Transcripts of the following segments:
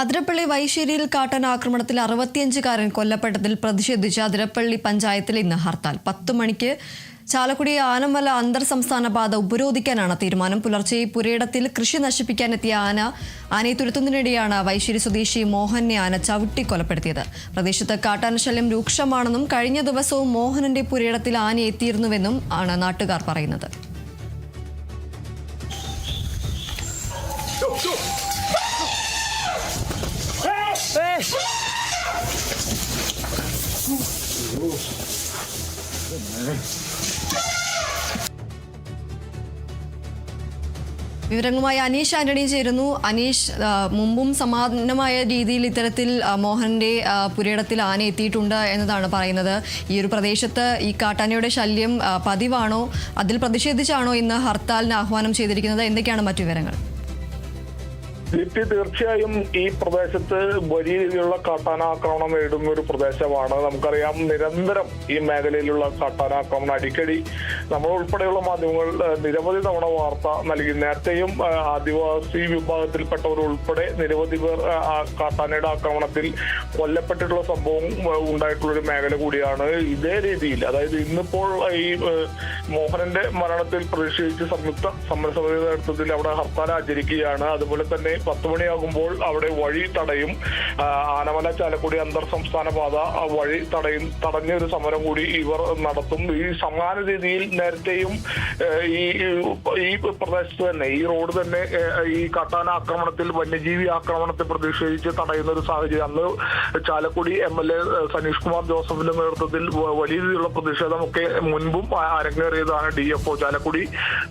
അതിരപ്പള്ളി വൈശ്ശേരിയിൽ കാട്ടാന ആക്രമണത്തിൽ 65-കാരൻ കൊല്ലപ്പെട്ടതിൽ പ്രതിഷേധിച്ച് അതിരപ്പള്ളി പഞ്ചായത്തിൽ ഇന്ന് ഹർത്താൽ. 10 മണിക്ക് ചാലക്കുടി ആനമല അന്തർ സംസ്ഥാന പാത ഉപരോധിക്കാനാണ് തീരുമാനം. പുലർച്ചെ പുരയിടത്തിൽ കൃഷി നശിപ്പിക്കാനെത്തിയ ആനയെ തുരത്തുന്നതിനിടെയാണ് വൈശ്ശേരി സ്വദേശി മോഹനെ ആന ചവിട്ടി കൊലപ്പെടുത്തിയത്. പ്രദേശത്ത് കാട്ടാന ശല്യം രൂക്ഷമാണെന്നും കഴിഞ്ഞ ദിവസവും മോഹനന്റെ പുരയിടത്തിൽ ആന എത്തിയിരുന്നുവെന്നും ആണ് നാട്ടുകാർ പറയുന്നത്. വിവരങ്ങളുമായി അനീഷ് ആന്റണി ചേരുന്നു. അനീഷ്, മുമ്പും സമാനമായ രീതിയിൽ ഇത്തരത്തിൽ മോഹന്റെ പുരയിടത്തിൽ ആന എത്തിയിട്ടുണ്ട് എന്നതാണ് പറയുന്നത്. ഈ ഒരു പ്രദേശത്ത് ഈ കാട്ടാനയുടെ ശല്യം പതിവാണോ? അതിൽ പ്രതിഷേധിച്ചാണോ ഇന്ന് ഹർത്താലിന് ആഹ്വാനം ചെയ്തിരിക്കുന്നത്? എന്തൊക്കെയാണ് മറ്റു വിവരങ്ങൾ? തീർച്ചയായും ഈ പ്രദേശത്ത് വലിയ രീതിയിലുള്ള കാട്ടാനാക്രമണം നേരിടുന്ന ഒരു പ്രദേശമാണ്. നമുക്കറിയാം, നിരന്തരം ഈ മേഖലയിലുള്ള കാട്ടാനാക്രമണം അടിക്കടി നമ്മൾ ഉൾപ്പെടെയുള്ള മാധ്യമങ്ങൾ നിരവധി തവണ വാർത്ത നൽകി. നേരത്തെയും ആദിവാസി വിഭാഗത്തിൽപ്പെട്ടവർ ഉൾപ്പെടെ നിരവധി പേർ കാട്ടാനയുടെ ആക്രമണത്തിൽ കൊല്ലപ്പെട്ടിട്ടുള്ള സംഭവം ഉണ്ടായിട്ടുള്ളൊരു മേഖല കൂടിയാണ്. ഇതേ രീതിയിൽ, അതായത് ഇന്നിപ്പോൾ ഈ മോഹനന്റെ മരണത്തിൽ പ്രതിഷേധിച്ച് സംയുക്ത സമരസമിതി നേതൃത്വത്തിൽ അവിടെ ഹർത്താൽ ആചരിക്കുകയാണ്. അതുപോലെ തന്നെ 10 മണിയാകുമ്പോൾ അവിടെ വഴി തടയും. ആനമല ചാലക്കുടി അന്തർ സംസ്ഥാന പാത വഴി തടഞ്ഞ ഒരു സമരം കൂടി ഇവർ നടത്തും. ഈ സമാന രീതിയിൽ നേരത്തെയും ഈ പ്രദേശത്ത് തന്നെ, ഈ റോഡ് തന്നെ ഈ കാട്ടാന ആക്രമണത്തിൽ, വന്യജീവി ആക്രമണത്തെ പ്രതിഷേധിച്ച് തടയുന്ന ഒരു സാഹചര്യം അന്ന് ചാലക്കുടി MLA സനീഷ് കുമാർ ജോസഫിന്റെ നേതൃത്വത്തിൽ വലിയ രീതിയിലുള്ള പ്രതിഷേധമൊക്കെ മുൻപും അരങ്ങേറിയതാണ്. ചാലക്കുടി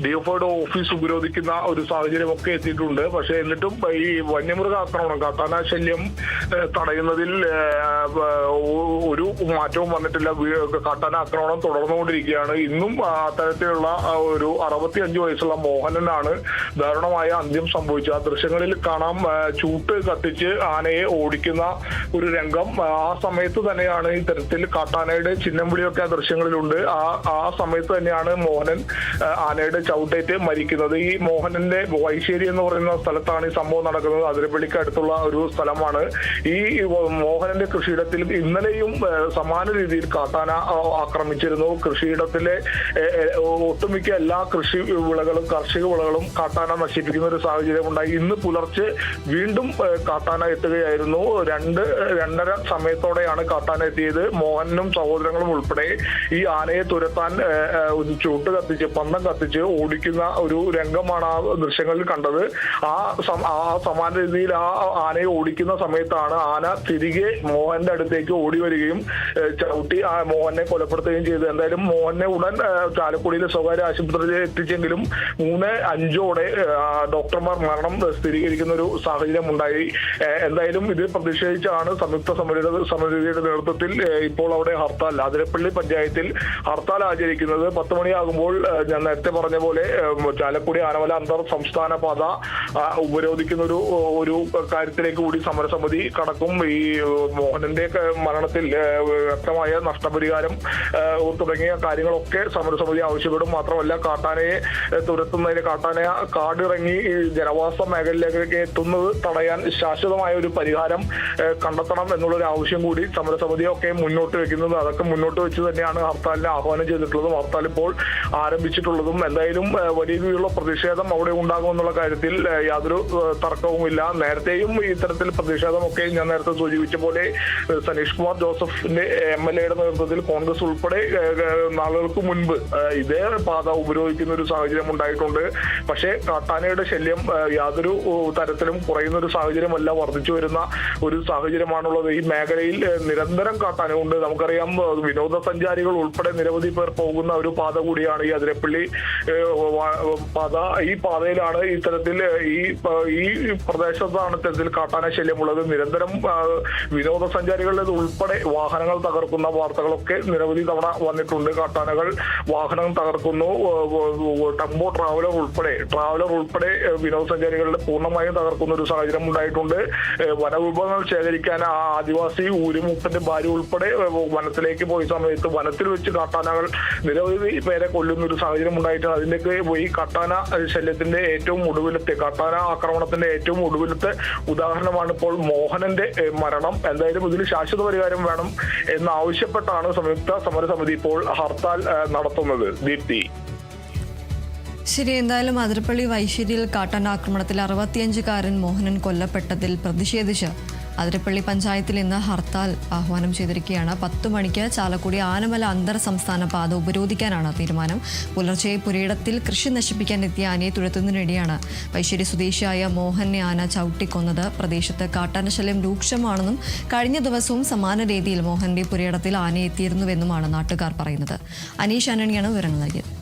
DFOയുടെ ഓഫീസ് ഉപരോധിക്കുന്ന ഒരു സാഹചര്യമൊക്കെ എത്തിയിട്ടുണ്ട്. പക്ഷേ എന്നിട്ടും ഈ വന്യമൃഗ ആക്രമണം, കാട്ടാന ശല്യം തടയുന്നതിൽ ഒരു മാറ്റവും വന്നിട്ടില്ല. കാട്ടാന ആക്രമണം തുടർന്നുകൊണ്ടിരിക്കുകയാണ്. ഇന്നും അത്തരത്തിലുള്ള ഒരു 65 വയസ്സുള്ള മോഹനനാണ് ദാരുണമായ അന്ത്യം സംഭവിച്ചത്. ആ ദൃശ്യങ്ങളിൽ കാണാം, ചൂട്ട് കത്തിച്ച് ആനയെ ഓടിക്കുന്ന ഒരു രംഗം. ആ സമയത്ത് തന്നെയാണ് ഇത്തരത്തിൽ കാട്ടാനയുടെ ചിഹ്നം വിളിയൊക്കെ ആ ദൃശ്യങ്ങളിലുണ്ട്. ആ സമയത്ത് തന്നെയാണ് മോഹനൻ ആനയുടെ ചവിട്ടേറ്റ് മരിക്കുന്നത്. ഈ മോഹനന്റെ വൈശ്ശേരി എന്ന് പറയുന്ന സ്ഥലത്താണ് ഈ സംഭവം നടക്കുന്നത്. അതിരപ്പള്ളിക്ക് അടുത്തുള്ള ഒരു സ്ഥലമാണ്. ഈ മോഹനന്റെ കൃഷിയിടത്തിൽ ഇന്നലെയും സമാന രീതിയിൽ കാട്ടാന ആക്രമിച്ചിരുന്നു. കൃഷിയിടത്തിലെ ഒട്ടുമിക്ക എല്ലാ കാർഷിക വിളകളും കാട്ടാന നശിപ്പിക്കുന്ന ഒരു സാഹചര്യം ഉണ്ടായി. ഇന്ന് പുലർച്ചെ വീണ്ടും കാട്ടാന എത്തുകയായിരുന്നു. 2:30 സമയത്തോടെയാണ് കാട്ടാന എത്തിയത്. മോഹനും സഹോദരങ്ങളും ഉൾപ്പെടെ ഈ ആനയെ തുരത്താൻ ചൂട്ട് കത്തിച്ച്, പന്തം കത്തിച്ച് ഓടിക്കുന്ന ഒരു രംഗമാണ് ആ ദൃശ്യങ്ങളിൽ കണ്ടത്. ആ സമാന രീതിയിൽ ആ ആനയെ ഓടിക്കുന്ന സമയത്താണ് ആന തിരികെ മോഹന്റെ അടുത്തേക്ക് ഓടി വരികയും ചവിട്ടി ആ മോഹനെ കൊലപ്പെടുത്തുകയും ചെയ്തു. എന്തായാലും മോഹനെ ഉടൻ ചാലക്കുടിയിലെ സ്വകാര്യ ആശുപത്രിയിൽ എത്തിച്ചെങ്കിലും 3:05 ഡോക്ടർമാർ മരണം സ്ഥിരീകരിക്കുന്ന ഒരു സാഹചര്യം ഉണ്ടായി. എന്തായാലും ഇത് പ്രതിഷേധിച്ചാണ് സംയുക്ത സമിതിയുടെ നേതൃത്വത്തിൽ ഇപ്പോൾ അവിടെ ഹർത്താൽ, അതിരപ്പള്ളി പഞ്ചായത്തിൽ ഹർത്താൽ ആചരിക്കുന്നത്. 10 മണിയാകുമ്പോൾ ഞാൻ നേരത്തെ പറഞ്ഞ പോലെ ചാലക്കുടി ആനമല അന്തർ സംസ്ഥാന പാത ഉപരോധിക്കുന്ന ഒരു കാര്യത്തിലേക്ക് കൂടി സമരസമിതി കടക്കും. ഈ മോഹനന്റെ മരണത്തിൽ വ്യക്തമായ നഷ്ടപരിഹാരം തുടങ്ങിയ കാര്യങ്ങളൊക്കെ സമരസമിതി ആവശ്യപ്പെടും. മാത്രമല്ല, കാട്ടാനയെ തുരത്തുന്നതിന്, കാട്ടാനയെ കാടിറങ്ങി ജനവാസ മേഖലയിലേക്ക് എത്തുന്നത് തടയാൻ ശാശ്വതമായ ഒരു പരിഹാരം കണ്ടെത്തണം എന്നുള്ളൊരു ആവശ്യം കൂടി സമരസമിതിയൊക്കെ മുന്നോട്ട് വെക്കുന്നത്. അതൊക്കെ മുന്നോട്ട് വെച്ച് തന്നെയാണ് ഹർത്താലിന് ആഹ്വാനം ചെയ്തിട്ടുള്ളതും ഹർത്താൽ ഇപ്പോൾ ആരംഭിച്ചിട്ടുള്ളതും. എന്തായാലും വലിയ രീതിയിലുള്ള പ്രതിഷേധം അവിടെ ഉണ്ടാകുമെന്നുള്ള കാര്യത്തിൽ യാതൊരു തർക്കവുമില്ല. നേരത്തെയും ഇത്തരത്തിൽ പ്രതിഷേധമൊക്കെ ഞാൻ നേരത്തെ സൂചിപ്പിച്ച പോലെ സനീഷ് കുമാർ ജോസഫിന്റെ MLAയുടെ നേതൃത്വത്തിൽ കോൺഗ്രസ് ഉൾപ്പെടെ നാളുകൾക്ക് മുൻപ് ഇതേ പാത ഉപരോധിക്കുന്ന ഒരു സാഹചര്യം ഉണ്ടായിട്ടുണ്ട്. പക്ഷേ കാട്ടാനയുടെ ശല്യം യാതൊരു തരത്തിലും കുറയുന്ന ഒരു സാഹചര്യമല്ല, വർദ്ധിച്ചു വരുന്ന ഒരു സാഹചര്യമാണുള്ളത്. ഈ മേഖലയിൽ നിരന്തരം കാട്ടാനുണ്ട്. നമുക്കറിയാം, വിനോദസഞ്ചാരികൾ ഉൾപ്പെടെ നിരവധി പേർ പോകുന്ന ഒരു പാത കൂടിയാണ് ഈ അതിരപ്പള്ളി പാത. ഈ പാതയിലാണ് ഇത്തരത്തിൽ ഈ പ്രദേശത്താണ് ഇത്തരത്തിൽ കാട്ടാന ശല്യമുള്ളത്. നിരന്തരം വിനോദസഞ്ചാരികളുടെ ഉൾപ്പെടെ വാഹനങ്ങൾ തകർക്കുന്ന വാർത്തകളൊക്കെ നിരവധി തവണ വന്നിട്ടുണ്ട്. കാട്ടാനകൾ വാഹനം തകർക്കുന്നു. ടെമ്പോ ട്രാവലർ ഉൾപ്പെടെ വിനോദസഞ്ചാരികളുടെ പൂർണ്ണമായും തകർക്കുന്ന ഒരു സാഹചര്യം ഉണ്ടായിട്ടുണ്ട്. വനവിഭവങ്ങൾ ശേഖരിക്കാൻ ആദിവാസി ഊരുമുപ്പന്റെ ഭാര്യ ഉൾപ്പെടെ വനത്തിലേക്ക് പോയ സമയത്ത് വനത്തിൽ വെച്ച് കാട്ടാനകൾ നിരവധി പേരെ കൊല്ലുന്ന ഒരു സാഹചര്യം ഉണ്ടായിട്ടുണ്ട്. അതിന്റെയൊക്കെ ഈ കാട്ടാന ശല്യത്തിന്റെ ഏറ്റവും ഒടുവിലത്തെ കാട്ടാന ആക്രമണത്തിൽ പരിതാപത്തിന്റെ ഏറ്റവും ഒടുവിലത്തെ ഉദാഹരണമാണ് ഇപ്പോൾ മോഹനന്റെ മരണം. എന്തായാലും ഇതിന് ശാശ്വത പരിഹാരം വേണം എന്നാവശ്യപ്പെട്ടാണ് സംയുക്ത സമരസമിതി ഇപ്പോൾ ഹർത്താൽ നടത്തുന്നത്. ദീപ്തി. ശരി, എന്തായാലും അതിരപ്പള്ളി വൈശ്ശേരിയിൽ കാട്ടാനാക്രമണത്തിൽ 65-കാരൻ മോഹനൻ കൊല്ലപ്പെട്ടതിൽ പ്രതിഷേധിച്ച് അതിരപ്പള്ളി പഞ്ചായത്തിൽ ഇന്ന് ഹർത്താൽ ആഹ്വാനം ചെയ്തിരിക്കുകയാണ്. 10 മണിക്ക് ചാലക്കുടി ആനമല അന്തർ സംസ്ഥാന പാത ഉപരോധിക്കാനാണ് തീരുമാനം. പുലർച്ചെ പുരയിടത്തിൽ കൃഷി നശിപ്പിക്കാൻ എത്തിയ ആനയെ തുരത്തുന്നതിനിടെയാണ് വൈശ്ശേരി സ്വദേശിയായ മോഹനെ ആന ചവിട്ടിക്കൊന്നത്. പ്രദേശത്ത് കാട്ടാനശല്യം രൂക്ഷമാണെന്നും കഴിഞ്ഞ ദിവസവും സമാന രീതിയിൽ മോഹന്റെ പുരയിടത്തിൽ ആന എത്തിയിരുന്നുവെന്നുമാണ് നാട്ടുകാർ പറയുന്നത്. അനീഷ് ആന്റണിയാണ് വിവരങ്ങൾ നൽകിയത്.